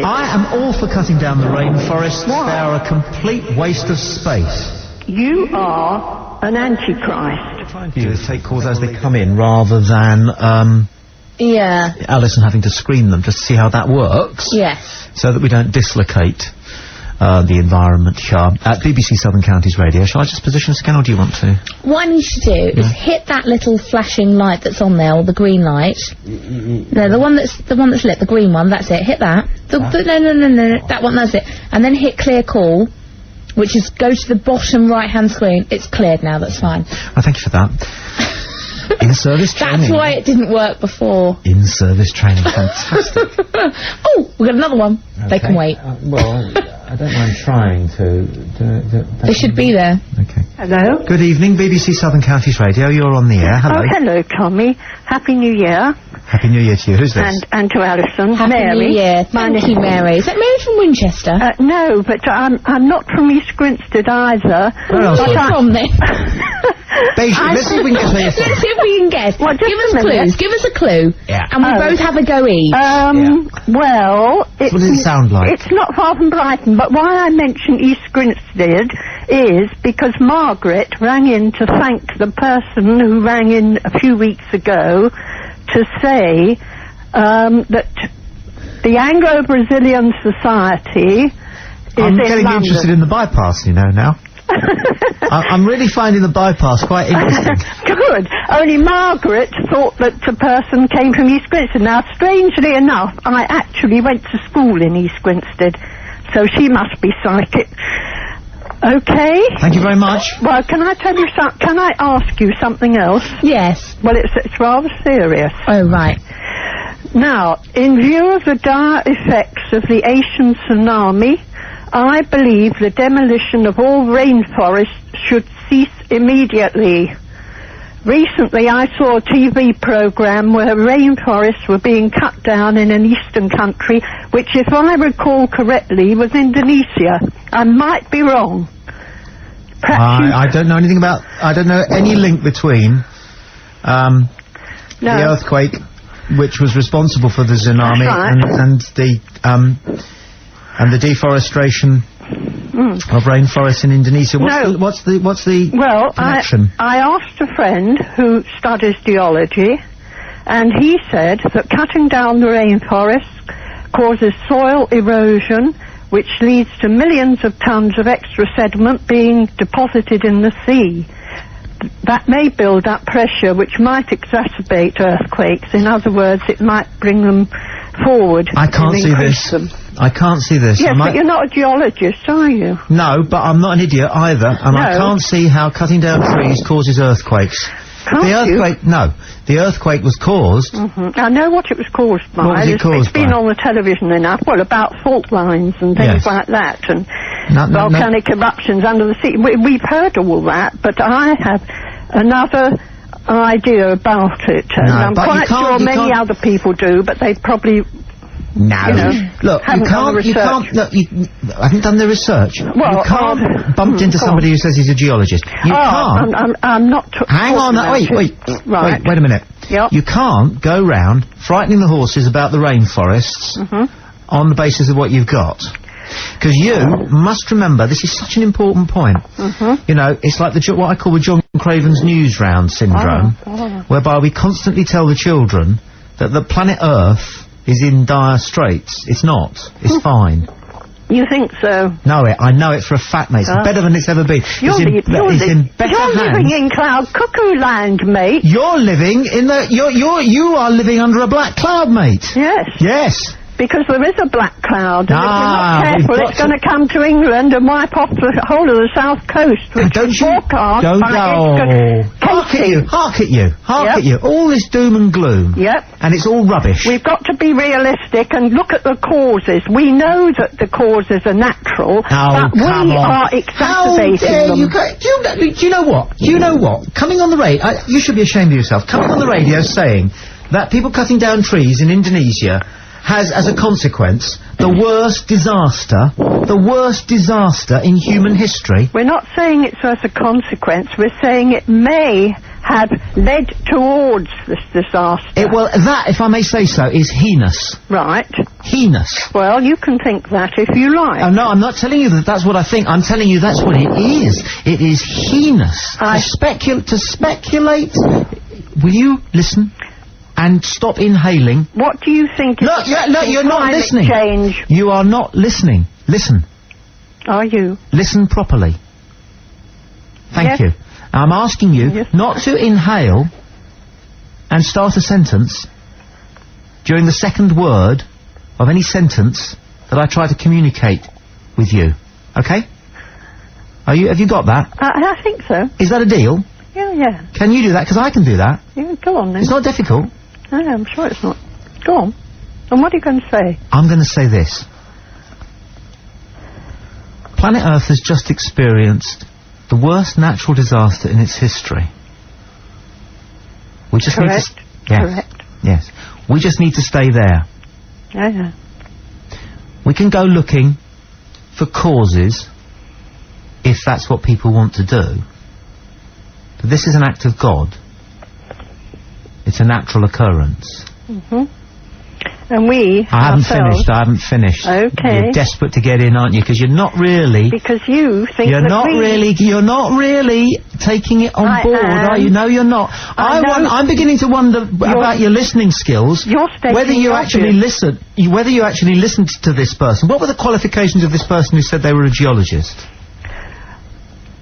I am all for cutting down the rainforests. Why? They are a complete waste of space. You are an antichrist. Trying to do is take calls as they come in, rather than Yeah. Alison having to screen them, just to see how that works. Yes. So that we don't dislocate the environment. At BBC Southern Counties Radio. Shall I just position us again, or do you want to? What I need you to do is hit that little flashing light that's on there, or the green light. No, the one that's lit, the green one. That's it. Hit that. No, that one. That's it. And then hit clear call, which is go to the bottom right-hand screen. It's cleared now. That's fine. Well, thank you for that. In-service training. That's why it didn't work before. In-service training. Fantastic. Oh, we've got another one. Okay. They can wait. Well, I don't mind trying to... They should be there. Okay. Hello? Good evening, BBC Southern Counties Radio. You're on the air. Hello. Oh, hello, Tommy. Happy New Year. Happy New Year to you. Who's this? And to Alison. Happy Mary. New Year. Thank you, Mary. Is that Mary from Winchester? No, but I'm not from East Grinstead either. Where else Where are you from then? Basically, let's see if we can guess where you're from. Let's see if we can guess. Well, just give us a minute. clues. Give us a clue. Yeah. And we both have a go each. Well... What does it sound like? It's not far from Brighton, but why I mention East Grinstead is because Margaret rang in to thank the person who rang in a few weeks ago to say that the Anglo-Brazilian Society is I'm in getting London. interested in the bypass, you know, now. I'm really finding the bypass quite interesting. Good. Only Margaret thought that the person came from East Grinstead. Now, strangely enough, I actually went to school in East Grinstead, so she must be psychic. Okay? Thank you very much. Well, can I tell you something? Can I ask you something else? Yes. Well, it's rather serious. Oh, right. Now, in view of the dire effects of the Asian Tsunami, I believe the demolition of all rainforests should cease immediately. Recently, I saw a TV program where rainforests were being cut down in an eastern country, which, if I recall correctly, was Indonesia. I might be wrong. I don't know anything about... I don't know any link between the earthquake, which was responsible for the tsunami, right. and the deforestation of rainforests in Indonesia. What's the connection? I asked a friend who studies geology, and he said that cutting down the rainforests causes soil erosion, which leads to millions of tons of extra sediment being deposited in the sea. That may build up pressure, which might exacerbate earthquakes. In other words, it might bring them forward. I can't see this. I can't see this. Yes, but you're not a geologist, are you? No, but I'm not an idiot either, and I can't see how cutting down trees causes earthquakes. The earthquake was caused... I know what it was caused by. What was it caused It's been on the television enough, about fault lines and things like that, and volcanic eruptions under the sea. We've heard all that, but I have another idea about it, and I'm quite sure many other people do, but they probably... No. Look, you can't... Look, I haven't done the research. Well, you can't bump into somebody who says he's a geologist. You can't... I'm not... Hang on, wait a minute. Yep. You can't go round frightening the horses about the rainforests on the basis of what you've got. Because you must remember, this is such an important point. You know, it's like what I call the John Craven's news round syndrome, whereby we constantly tell the children that the planet Earth is in dire straits. It's not. It's fine. You think so? No, I know it for a fact, mate. It's better than it's ever been. It's in better hands. You're living in cloud cuckoo land, mate. You're living in the... You are living under a black cloud, mate. Yes. Yes. Because there is a black cloud, and if we're not careful, it's going to come to England and wipe off the whole of the south coast, which is forecast by Hark at you. All this doom and gloom. Yep. And it's all rubbish. We've got to be realistic and look at the causes. We know that the causes are natural, but we are exacerbating them. Do you know what? Coming on the radio, you should be ashamed of yourself. Coming on the radio saying that people cutting down trees in Indonesia has, as a consequence, the worst disaster in human history. We're not saying it's as a consequence, we're saying it may have led towards this disaster. Well, that, if I may say so, is heinous. Right. Heinous. Well, you can think that if you like. Oh, no, I'm not telling you that that's what I think. I'm telling you that's what it is. It is heinous. To speculate... Will you listen and stop inhaling? What do you think is... Look, you're not listening. Change? You are not listening. Listen. Are you? Listen properly. Thank you. I'm asking you not to inhale and start a sentence during the second word of any sentence that I try to communicate with you. Okay? Have you got that? I think so. Is that a deal? Yeah. Can you do that? Because I can do that. Yeah, go on then. It's not difficult. No, I'm sure it's not. Go on. And what are you going to say? I'm going to say this. Planet Earth has just experienced the worst natural disaster in its history. We just Correct. need to... Correct. Yes. We just need to stay there. Yeah. We can go looking for causes if that's what people want to do. But this is an act of God. It's a natural occurrence. And we I haven't finished. Okay. You're desperate to get in, aren't you? Because you're not really... Because you think You're not really taking it on board, are you? No, you're not. I'm beginning to wonder about your listening skills. Whether you actually listened to this person. What were the qualifications of this person who said they were a geologist?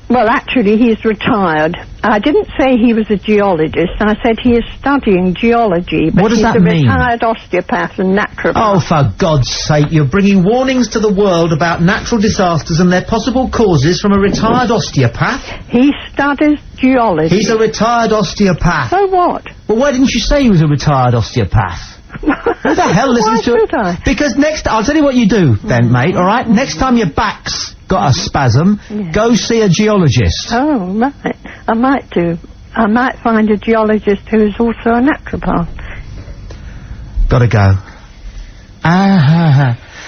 Well, actually, he's retired. I didn't say he was a geologist. I said he is studying geology, but what does he's that a mean? Retired osteopath and naturopath. Oh, for God's sake, you're bringing warnings to the world about natural disasters and their possible causes from a retired osteopath? He studies geology. He's a retired osteopath. So what? Well, why didn't you say he was a retired osteopath? Who the hell listens to it? Why should I? Because I'll tell you what you do then, mate, alright? Next time your back's got a spasm, go see a geologist. Oh, right. I might do. I might find a geologist who's also a naturopath. Gotta go.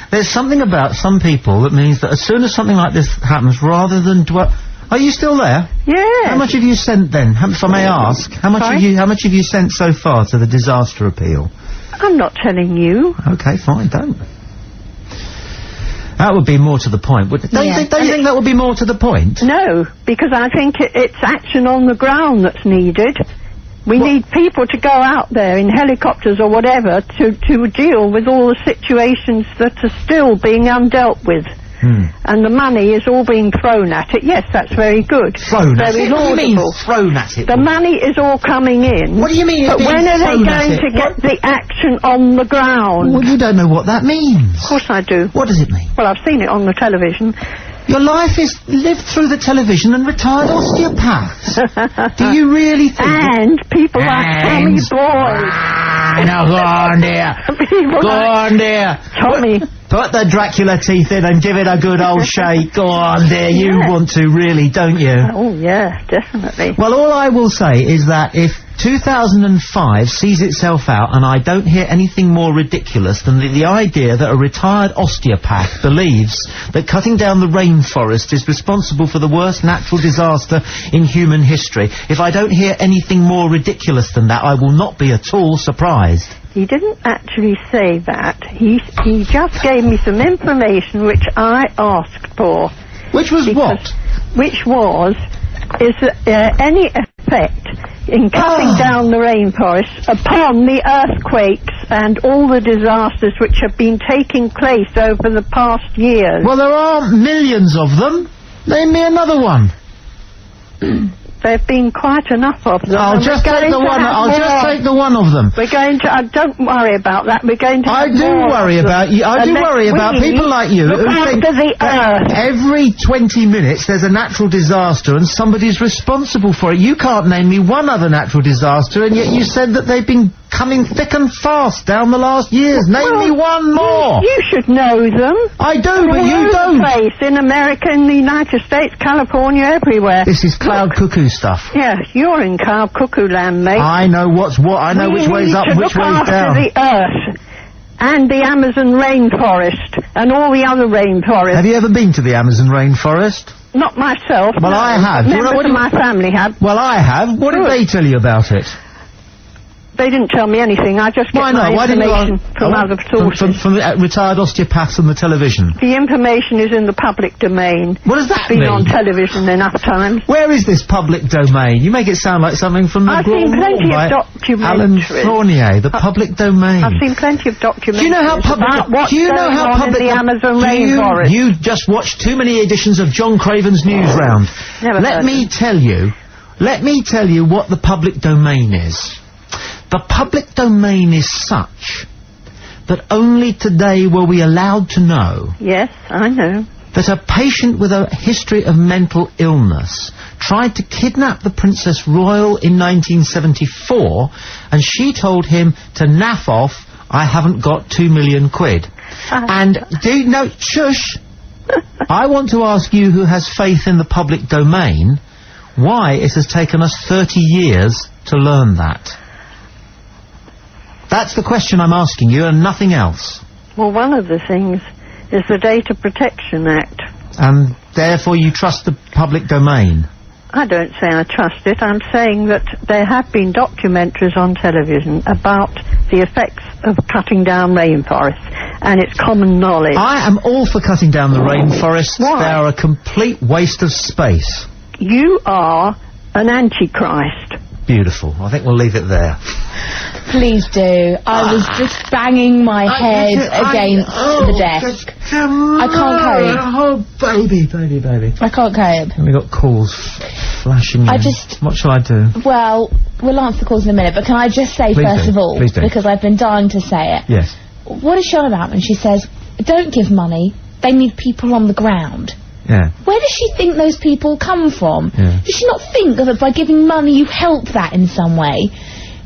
There's something about some people that means that as soon as something like this happens, rather than dwell... Are you still there? Yeah. How much have you sent then? If I may ask, how much have you sent so far to the disaster appeal? I'm not telling you. Okay, fine, don't. That would be more to the point, wouldn't it? Don't you think that would be more to the point? No, because I think it's action on the ground that's needed. We need people to go out there in helicopters or whatever to deal with all the situations that are still being undealt with. And the money is all being thrown at it. Yes, that's very good. Thrown at it? What do you mean, thrown at it? The money is all coming in. What do you mean? But when are they going to get the action on the ground? Well, you don't know what that means. Of course I do. What does it mean? Well, I've seen it on the television. Your life is lived through the television and retired osteopaths. Do you really think... And people like Tommy Boyd. Now go on, dear. Go on, dear. Tommy. Put the Dracula teeth in and give it a good old shake. Go on, dear. You want to, really, don't you? Oh, yeah, definitely. Well, all I will say is that if 2005 sees itself out, and I don't hear anything more ridiculous than the idea that a retired osteopath believes that cutting down the rainforest is responsible for the worst natural disaster in human history, if I don't hear anything more ridiculous than that, I will not be at all surprised. He didn't actually say that. He just gave me some information which I asked for. Which was what? Which was, is any effect in cutting down the rainforest upon the earthquakes and all the disasters which have been taking place over the past years. Well, there are millions of them. Name me another one. There have been quite enough of them. I'll just take the one. I'll just take the one of them. We're going to. Don't worry about that. We're going to. I do worry about you. I do worry about people like you who think that every 20 minutes there's a natural disaster and somebody's responsible for it. You can't name me one other natural disaster, and yet you said that they've been coming thick and fast down the last years. Name me one more. You should know them. I do, but you don't. Place in America, in the United States, California, everywhere. This is cloud cuckoo stuff. Yeah, you're in cloud cuckoo land, mate. I know what's what. I know which way's up, which way's down. We need to look after the earth and the Amazon rainforest and all the other rainforests. Have you ever been to the Amazon rainforest? Not myself. Well, no. I have. Members of my family have. Well, I have. What did they tell you about it? They didn't tell me anything. I just get Why my not? Why didn't you information from other sources. From the retired osteopaths and the television? The information is in the public domain. What does that It's been mean? on television enough times. Where is this public domain? You make it sound like something from the I've seen plenty of documentaries. Alan Fournier, the public domain. I've seen plenty of documentaries Do you know how about what's going on in the Amazon rainforest. You just watched too many editions of John Craven's News Round. Let me tell you what the public domain is. The public domain is such that only today were we allowed to know. Yes, I know. That a patient with a history of mental illness tried to kidnap the Princess Royal in 1974, and she told him to naff off, I haven't got 2 million quid. And do you know, shush, I want to ask you who has faith in the public domain, why it has taken us 30 years to learn that. That's the question I'm asking you, and nothing else. Well, one of the things is the Data Protection Act. And therefore you trust the public domain? I don't say I trust it. I'm saying that there have been documentaries on television about the effects of cutting down rainforests, and it's common knowledge. I am all for cutting down the rainforests. Why? They are a complete waste of space. You are an antichrist. Beautiful. I think we'll leave it there. Please do. I was just banging my head against the desk. I can't cope. Oh, baby. I can't cope. And we got calls flashing in. What shall I do? Well, we'll answer the calls in a minute, but can I just say, first of all, because I've been dying to say it. Yes. What is she on about when she says, don't give money, they need people on the ground? Yeah. Where does she think those people come from? Yeah. Does she not think that by giving money you help that in some way?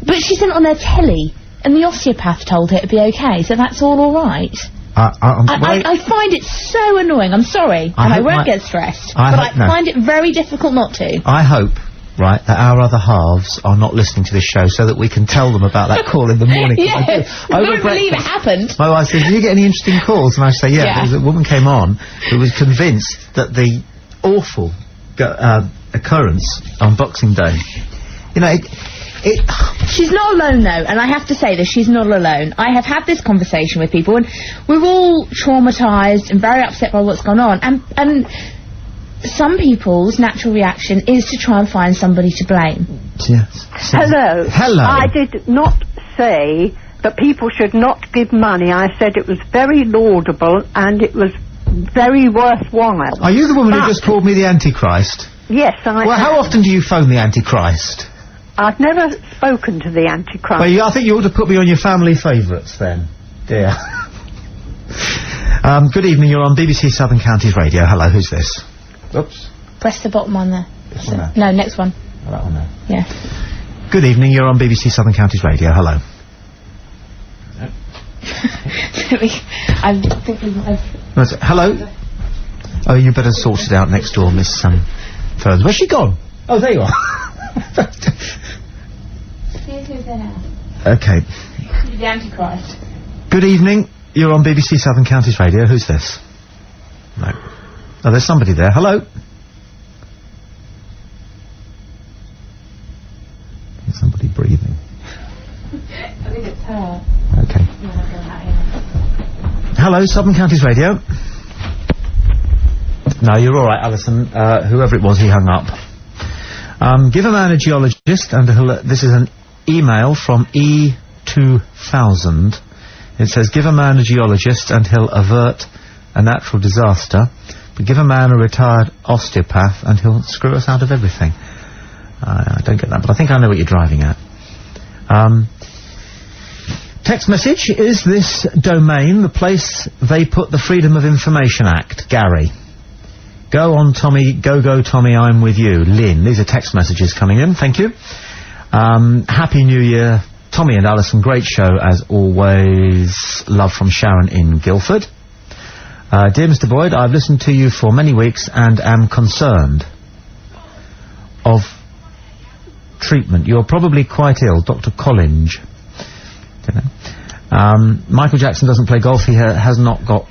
But she's seen it on their telly, and the osteopath told her it'd be okay, so that's all right. I find it so annoying. I'm sorry, and I won't get stressed, but I find it very difficult not to. I hope, right, that our other halves are not listening to this show so that we can tell them about that call in the morning. Yes, I won't believe it happened. My wife says, did you get any interesting calls? And I say, yeah. There was a woman came on who was convinced that the awful occurrence on Boxing Day, you know, She's not alone, though, and I have to say this, she's not alone. I have had this conversation with people, and we're all traumatised and very upset by what's gone on, and some people's natural reaction is to try and find somebody to blame. Yes. Hello. Hello. I did not say that people should not give money. I said it was very laudable and it was very worthwhile. Are you the woman who just called me the Antichrist? Yes, I am. Well, how often do you phone the Antichrist? I've never spoken to the Antichrist. Well, I think you ought to put me on your family favourites then, dear. Good evening, you're on BBC Southern Counties Radio. Hello, who's this? Oops. Press the bottom one there. This one there? No, next one. Oh, that one there. Yeah. Good evening, you're on BBC Southern Counties Radio. Hello. I'm thinking hello? Oh, you better sort it out next door, Miss Furns. Where's she gone? Oh, there you are. Okay. The Antichrist. Good evening, you're on BBC Southern Counties Radio. Who's this? No. Oh, there's somebody there. Hello? There's somebody breathing. I think it's her. Okay. Hello, Southern Counties Radio. No, you're all right, Alison. Whoever it was, he hung up. Give a man a geologist, and this is an email from E2000. It says, give a man a geologist and he'll avert a natural disaster, but give a man a retired osteopath and he'll screw us out of everything. I don't get that, but I think I know what you're driving at. Text message, is this domain the place they put the Freedom of Information Act? Gary. Go on, Tommy, go Tommy, I'm with you. Lynn. These are text messages coming in, thank you. Happy New Year, Tommy and Alison, great show as always. Love from Sharon in Guildford. Dear Mr. Boyd, I've listened to you for many weeks and am concerned of treatment. You're probably quite ill, Dr. Collinge. Michael Jackson doesn't play golf, he has not got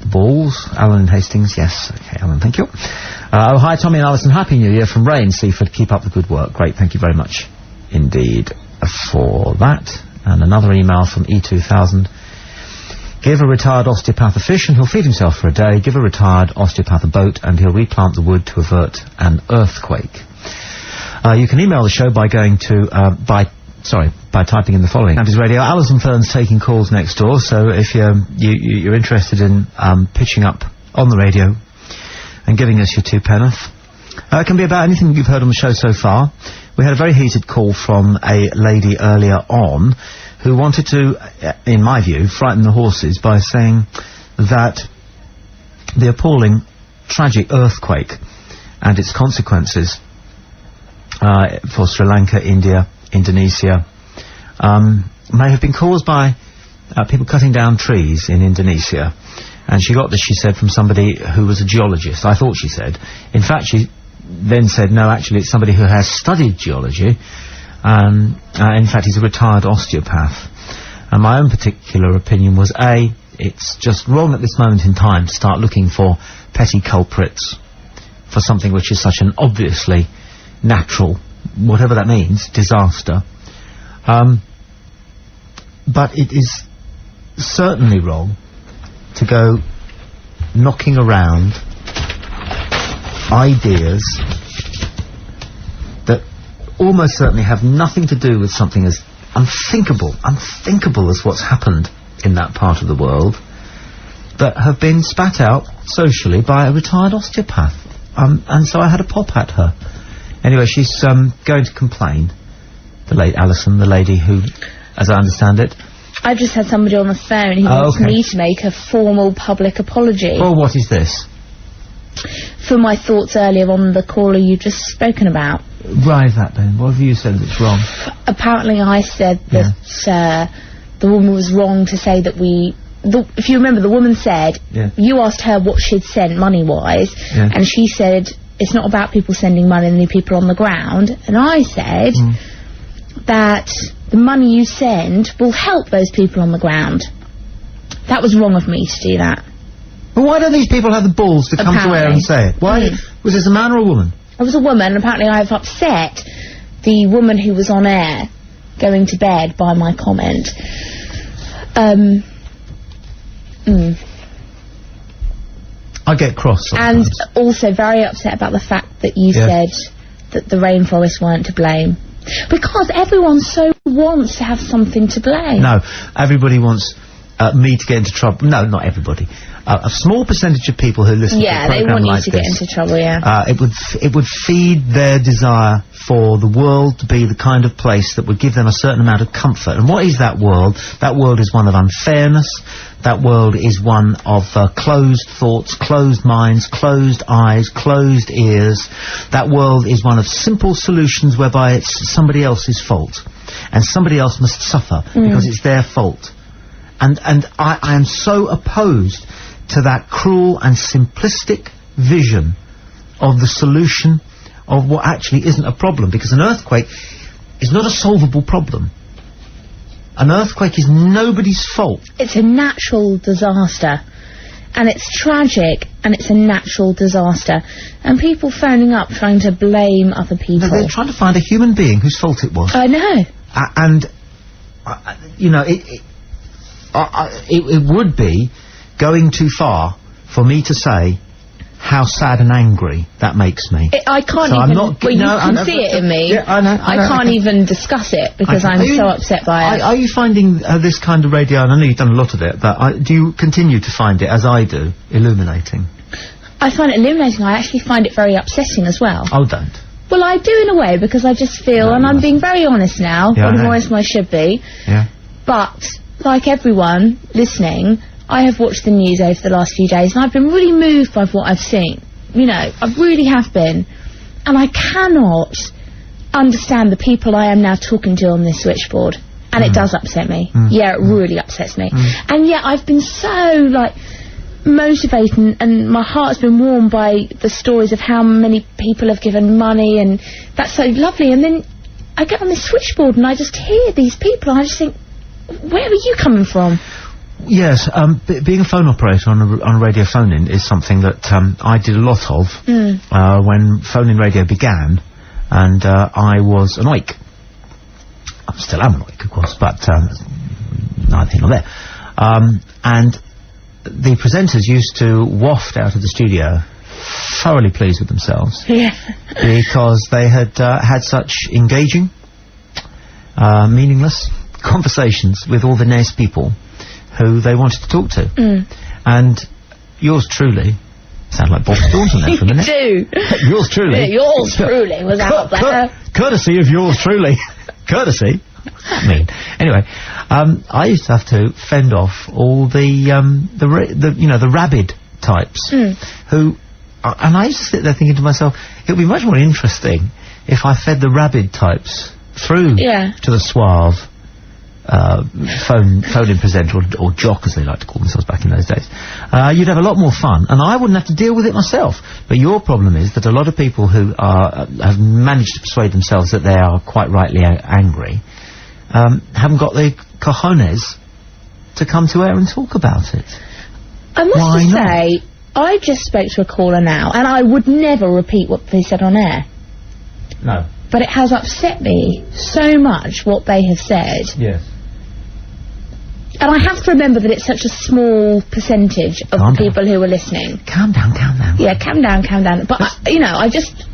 the balls. Alan in Hastings, yes. Okay, Alan, thank you. Oh, hi, Tommy and Alison. Happy New Year from Ray in Seaford. Keep up the good work. Great, thank you very much indeed. for that. And another email from E2000. Give a retired osteopath a fish and he'll feed himself for a day. Give a retired osteopath a boat and he'll replant the wood to avert an earthquake. You can email the show by going to, by typing in the following. That is radio. Alison Fern's taking calls next door, so if you're interested in pitching up on the radio and giving us your 2 penneth, it can be about anything you've heard on the show so far. We had a very heated call from a lady earlier on who wanted to, in my view, frighten the horses by saying that the appalling, tragic earthquake and its consequences for Sri Lanka, India, Indonesia, may have been caused by people cutting down trees in Indonesia. And she got this, she said, from somebody who was a geologist. I thought she said. In fact, she then said, no, actually, it's somebody who has studied geology. In fact, he's a retired osteopath. And my own particular opinion was, A, it's just wrong at this moment in time to start looking for petty culprits for something which is such an obviously natural, whatever that means, disaster. But it is certainly wrong to go knocking around ideas that almost certainly have nothing to do with something as unthinkable as what's happened in that part of the world, that have been spat out socially by a retired osteopath. And so I had a pop at her. Anyway, she's going to complain, the late Alison, the lady who, as I understand it... I've just had somebody on the phone who wants me to make a formal public apology. Oh, what is this? For my thoughts earlier on the caller you've just spoken about. Rise that then. What have you said that's wrong? Apparently I said that the woman was wrong to say that if you remember, the woman said, you asked her what she'd sent money-wise, and she said, it's not about people sending money, only people on the ground. And I said that the money you send will help those people on the ground. That was wrong of me to do that. But why don't these people have the balls to come to air and say it? Why? Was this a man or a woman? It was a woman, and apparently I've upset the woman who was on air going to bed by my comment. I get cross sometimes. And also very upset about the fact that you said that the rainforests weren't to blame. Because everyone so wants to have something to blame. No, everybody wants me to get into trouble. No, not everybody. A small percentage of people who listen to a program like this... Yeah, they want you to get into trouble, it would feed their desire for the world to be the kind of place that would give them a certain amount of comfort. And what is that world? That world is one of unfairness. That world is one of closed thoughts, closed minds, closed eyes, closed ears. That world is one of simple solutions whereby it's somebody else's fault. And somebody else must suffer because it's their fault. And I am so opposed to that cruel and simplistic vision of the solution of what actually isn't a problem, because an earthquake is not a solvable problem. An earthquake is nobody's fault. It's a natural disaster, and it's tragic, and it's a natural disaster. And people phoning up trying to blame other people. No, they're trying to find a human being whose fault it was. I know. You know, it would be going too far for me to say how sad and angry that makes me. I can't even... Well, you can see it in me. Yeah, I know. I can't even discuss it because I'm so upset by it. Are you finding this kind of radio, and I know you've done a lot of it, but do you continue to find it, as I do, illuminating? I find it illuminating. I actually find it very upsetting as well. Oh, don't. Well, I do in a way, because I just feel, and I'm being very honest now, what more honest than I should be. Yeah. But, like everyone listening, I have watched the news over the last few days, and I've been really moved by what I've seen. You know, I really have been. And I cannot understand the people I am now talking to on this switchboard. And it does upset me. Yeah, it really upsets me. And yet I've been so, like, motivated, and my heart's been warmed by the stories of how many people have given money, and that's so lovely. And then I get on this switchboard and I just hear these people, and I just think, where are you coming from? Yes, being a phone operator on a radio phone-in is something that I did a lot of when phone-in radio began, and I was an oik still am annoyed, of course, but neither here nor there. And the presenters used to waft out of the studio thoroughly pleased with themselves. Yeah. Because they had had such engaging, meaningless conversations with all the nice people who they wanted to talk to. And yours truly, sound like Bob Staunton there for a minute. You do. Yours truly. Yeah, yours truly was out there. Courtesy of yours truly. Courtesy. Anyway, I used to have to fend off all the rabid types who, and I used to sit there thinking to myself, it would be much more interesting if I fed the rabid types through to the suave phone-in presenter, or jock as they like to call themselves back in those days. You'd have a lot more fun, and I wouldn't have to deal with it myself. But your problem is that a lot of people who have managed to persuade themselves that they are quite rightly angry haven't got the cojones to come to air and talk about it. I must say, I just spoke to a caller now, and I would never repeat what they said on air. No. But it has upset me so much what they have said. Yes. And I have to remember that it's such a small percentage of the people who are listening. Calm down. Yeah, calm down. But, I just...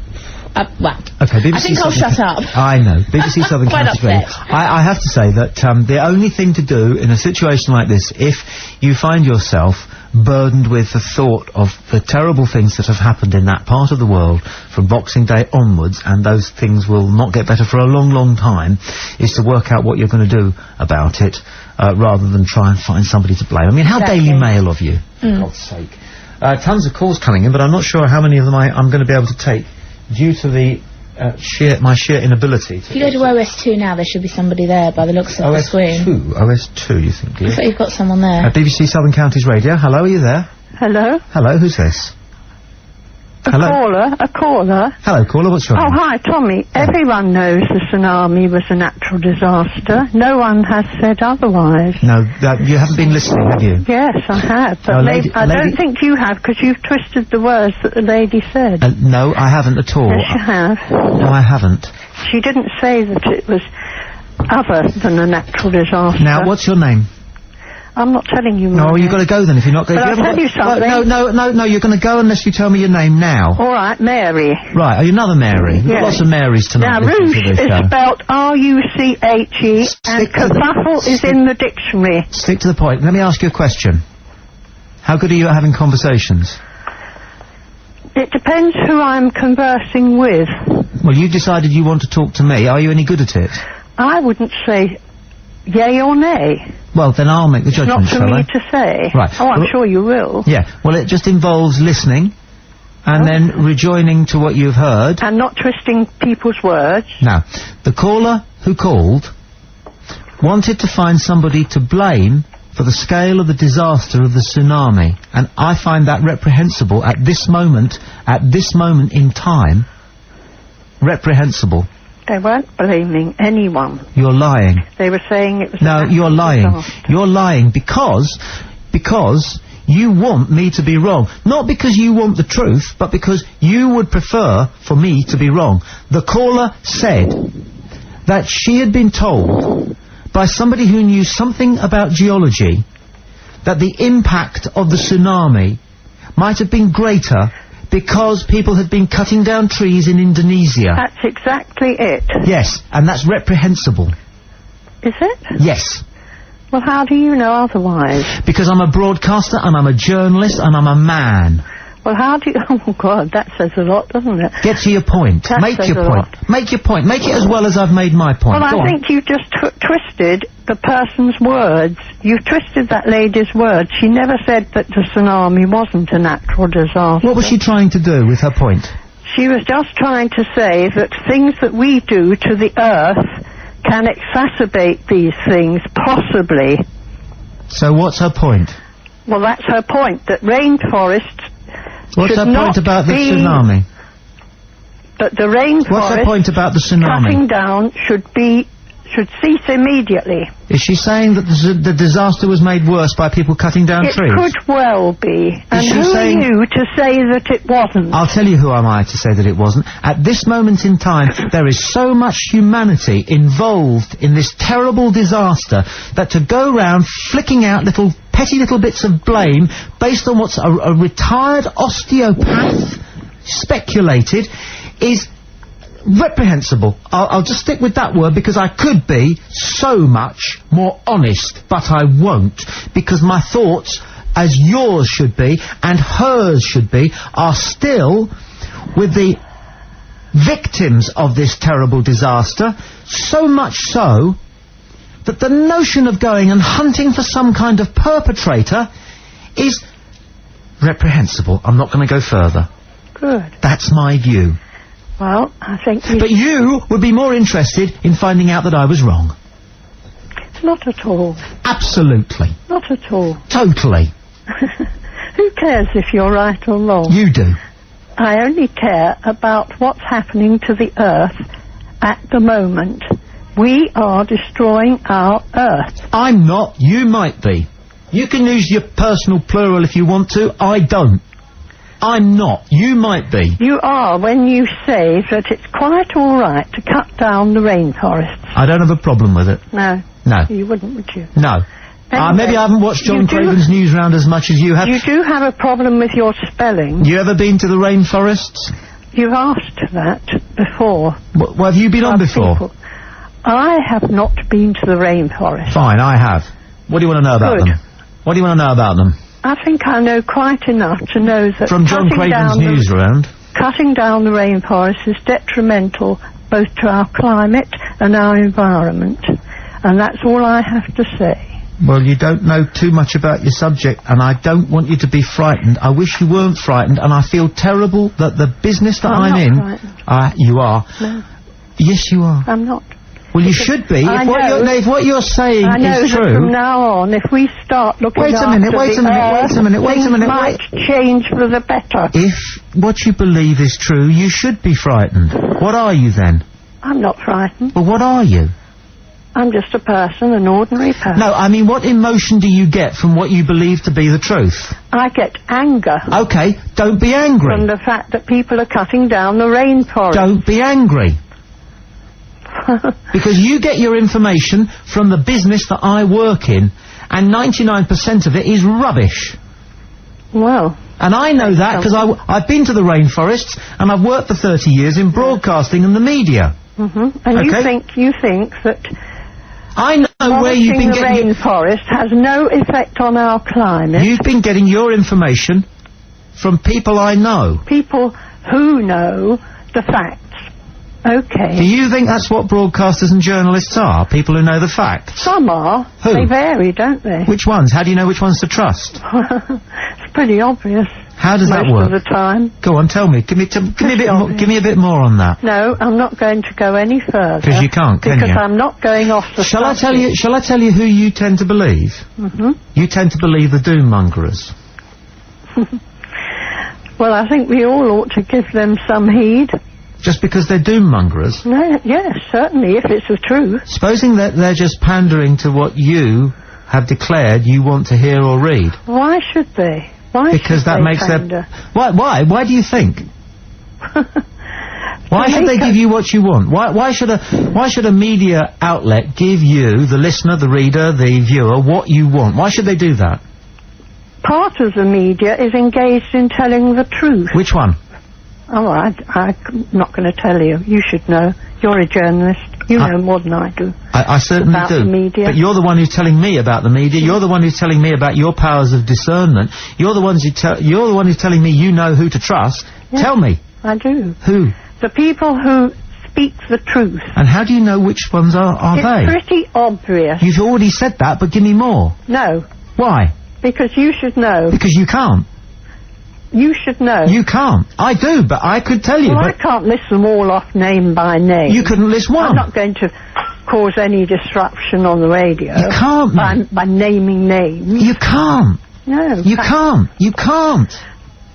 well, okay, BBC I think I'll shut up. I know. BBC Southern Counties Radio. I have to say that the only thing to do in a situation like this, if you find yourself burdened with the thought of the terrible things that have happened in that part of the world from Boxing Day onwards, and those things will not get better for a long, long time, is to work out what you're going to do about it, rather than try and find somebody to blame. I mean, how Daily Mail of you, for God's sake. Tons of calls coming in, but I'm not sure how many of them I'm going to be able to take, due to the my sheer inability to... If you go to OS2 now, there should be somebody there by the looks of the screen. OS2, you think, I thought you've got someone there. BBC Southern Counties Radio, hello, are you there? Hello? Hello, who's this? A caller. Hello, caller, what's your name? Oh, hi, Tommy. Everyone knows the tsunami was a natural disaster. No one has said otherwise. No, you haven't been listening, have you? Yes, I have. But I don't think you have, because you've twisted the words that the lady said. No, I haven't at all. Yes, you have. No, I haven't. She didn't say that it was other than a natural disaster. Now, what's your name? I'm not telling you. No, you've got to go then if you're not going to... I'll tell you something. No, you're going to go unless you tell me your name now. All right, Mary. Right, are you another Mary? We've got lots of Marys tonight. Now, Ruche is spelled R-U-C-H-E, and kerfuffle is in the dictionary. Stick to the point. Let me ask you a question. How good are you at having conversations? It depends who I'm conversing with. Well, you decided you want to talk to me. Are you any good at it? I wouldn't say yay or nay. Well, then I'll make the judgment, shall I? Not for me to say. Right. Oh, I'm sure you will. Yeah. Well, it just involves listening and then rejoining to what you've heard. And not twisting people's words. Now, the caller who called wanted to find somebody to blame for the scale of the disaster of the tsunami. And I find that reprehensible at this moment in time. Reprehensible. They weren't blaming anyone. You're lying. They were saying it was... No, you're lying. Disaster. You're lying because you want me to be wrong. Not because you want the truth, but because you would prefer for me to be wrong. The caller said that she had been told by somebody who knew something about geology that the impact of the tsunami might have been greater because people had been cutting down trees in Indonesia. That's exactly it. Yes, and that's reprehensible. Is it? Yes. Well, how do you know otherwise? Because I'm a broadcaster, and I'm a journalist, and I'm a man. Well, how do you... Oh, God, that says a lot, doesn't it? Get to your point. Make your point. Make your point. Make it as well as I've made my point. Well, I think you just twisted the person's words. You twisted that lady's words. She never said that the tsunami wasn't a natural disaster. What was she trying to do with her point? She was just trying to say that things that we do to the earth can exacerbate these things, possibly. So what's her point? Well, that's her point, that rainforests... What's her point about the tsunami? That the rainforest... What's her point about the tsunami? Cutting down should be should cease immediately. Is she saying that the disaster was made worse by people cutting down trees? It could well be. And she who saying- are you to say that it wasn't? I'll tell you who am I to say that it wasn't. At this moment in time, there is so much humanity involved in this terrible disaster that to go round flicking out petty little bits of blame based on what's a retired osteopath speculated is reprehensible. I'll just stick with that word because I could be so much more honest, but I won't, because my thoughts, as yours should be and hers should be, are still with the victims of this terrible disaster, so much so that the notion of going and hunting for some kind of perpetrator is reprehensible. I'm not going to go further. Good. That's my view. Well, I think But you would be more interested in finding out that I was wrong. not at all. Absolutely. Not at all. Totally. Who cares if you're right or wrong? You do. I only care about what's happening to the Earth at the moment. We are destroying our Earth. I'm not. You might be. You can use your personal plural if you want to. I don't. I'm not. You might be. You are when you say that it's quite all right to cut down the rainforests. I don't have a problem with it. No. No. You wouldn't, would you? No. Anyway, maybe I haven't watched John you do- Craven's Newsround as much as you have. You do have a problem with your spelling. You ever been to the rainforests? You've asked that before. Well, have you been on Other before? people. I have not been to the rainforest. Fine, I have. What do you want to know about Good. them? What do you want to know about them? I think I know quite enough to know that From John Craven's Newsround? cutting down the rainforest is detrimental both to our climate and our environment. And that's all I have to say. Well, you don't know too much about your subject, and I don't want you to be frightened. I wish you weren't frightened, and I feel terrible that the business that I'm not in... frightened. You are. No, Yes, you are. I'm not. Well, you should be. I know. If what you're saying I know is that true... from now on, if we start looking Wait a minute, after wait the a minute, earth, wait a minute, wait a things minute, might change for the better. If what you believe is true, you should be frightened. What are you then? I'm not frightened. Well, what are you? I'm just a person, an ordinary person. No, I mean, what emotion do you get from what you believe to be the truth? I get anger Okay, don't be angry. from the fact that people are cutting down the rainforest. Don't be angry. Because you get your information from the business that I work in, and 99% of it is rubbish. Well, And I know that because I've been to the rainforests, and I've worked for 30 years in broadcasting and the media. and Okay. you think that I know where you've been the getting... rainforest has no effect on our climate. You've been getting your information from people I know. People who know the facts. Okay. Do you think that's what broadcasters and journalists are? People who know the facts? Some are. Who? They vary, don't they? Which ones? How do you know which ones to trust? It's pretty obvious. How does that most work? of the time. Go on, tell me. Give me a bit more. obvious. Give me a bit more on that. No, I'm not going to go any further. 'Cause you can't, can because you? I'm not going off the Shall I subject. tell you who you tend to believe? You tend to believe the doom-mongerers. Well, I think we all ought to give them some heed. Just because they're doom-mongerers? No, yes, certainly, if it's the truth. Supposing that they're just pandering to what you have declared you want to hear or read. Why should they? Why Because should that they makes pander? their... Why do you think? Why should they give you what you want? Why should a media outlet give you, the listener, the reader, the viewer, what you want? Why should they do that? Part of the media is engaged in telling the truth. Which one? Oh, I'm not going to tell you. You should know. You're a journalist. You know more than I do. I certainly About do. the media. But you're the one who's telling me about the media. You're the one who's telling me about your powers of discernment. You're the one who's telling me you know who to trust. Yes. Tell me. I do. Who? The people who speak the truth. And how do you know which ones are It's they? pretty obvious. You've already said that, but give me more. No, Why? because you should know. Because you can't. You should know. You can't. I do, but I could tell you. Well, I but can't list them all off name by name. you couldn't list one. I'm not going to cause any disruption on the radio. You can't, mate. by naming names. You can't. No. You can't. You can't.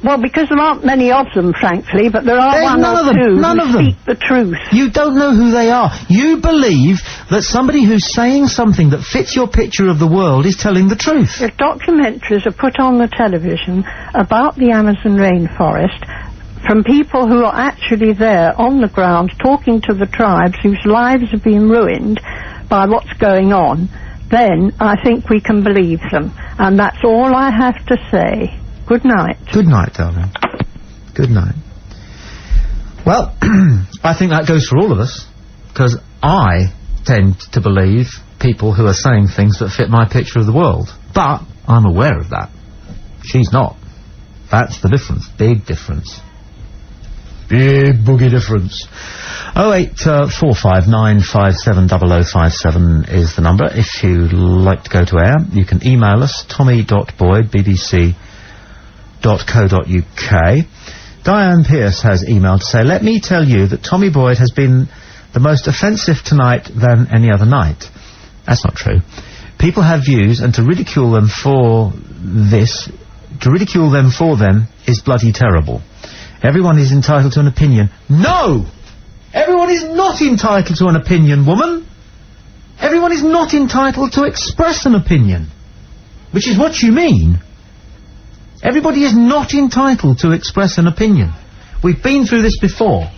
Well, because there aren't many of them, frankly, but there are There's one none or of them. two None who of them. speak the truth. You don't know who they are. You believe that somebody who's saying something that fits your picture of the world is telling the truth. If documentaries are put on the television about the Amazon rainforest from people who are actually there on the ground talking to the tribes whose lives have been ruined by what's going on, then I think we can believe them. And that's all I have to say. Good night. Good night, darling. Good night. Well, I think that goes for all of us, because I tend to believe people who are saying things that fit my picture of the world. But I'm aware of that. She's not. That's the difference. Big difference. Big boogie difference. 08459570057 is the number. If you like to go to air, you can email us, tommy.boyd@bbc.co.uk. Diane Pearce has emailed to say, let me tell you that Tommy Boyd has been the most offensive tonight than any other night. That's not true. People have views, and to ridicule them for them is bloody terrible. Everyone is entitled to an opinion. No! Everyone is not entitled to an opinion, woman! Everyone is not entitled to express an opinion. Which is what you mean. Everybody is not entitled to express an opinion. We've been through this before.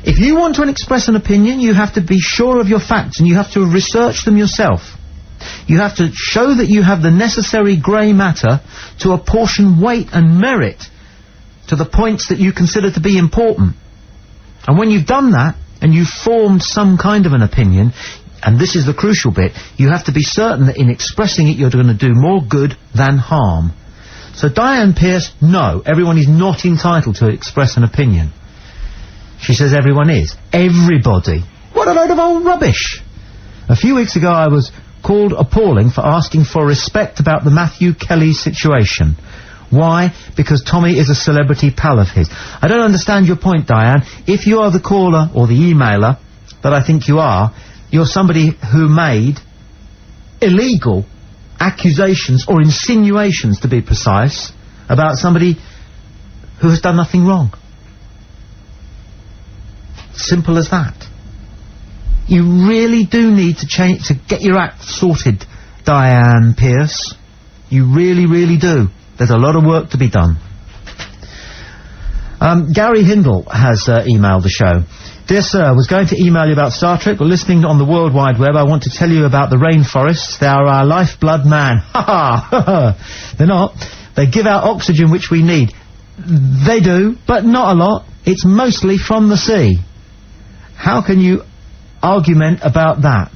If you want to express an opinion, you have to be sure of your facts, and you have to research them yourself. You have to show that you have the necessary grey matter to apportion weight and merit to the points that you consider to be important. And when you've done that, and you've formed some kind of an opinion, and this is the crucial bit, you have to be certain that in expressing it you're going to do more good than harm. So Diane Pearce, no, everyone is not entitled to express an opinion. She says everyone is. Everybody. What a load of old rubbish. A few weeks ago I was called appalling for asking for respect about the Matthew Kelly situation. Why? Because Tommy is a celebrity pal of his. I don't understand your point, Diane. If you are the caller or the emailer that I think you are, you're somebody who made illegal accusations or insinuations, to be precise, about somebody who has done nothing wrong. Simple as that. You really do need to change, to get your act sorted, Diane Pearce. You really, really do. There's a lot of work to be done. Gary Hindle has emailed the show. Dear sir, was going to email you about Star Trek, but listening on the World Wide Web, I want to tell you about the rainforests. They are our lifeblood, man. Ha ha! They're not. They give out oxygen which we need. They do, but not a lot. It's mostly from the sea. How can you argument about that?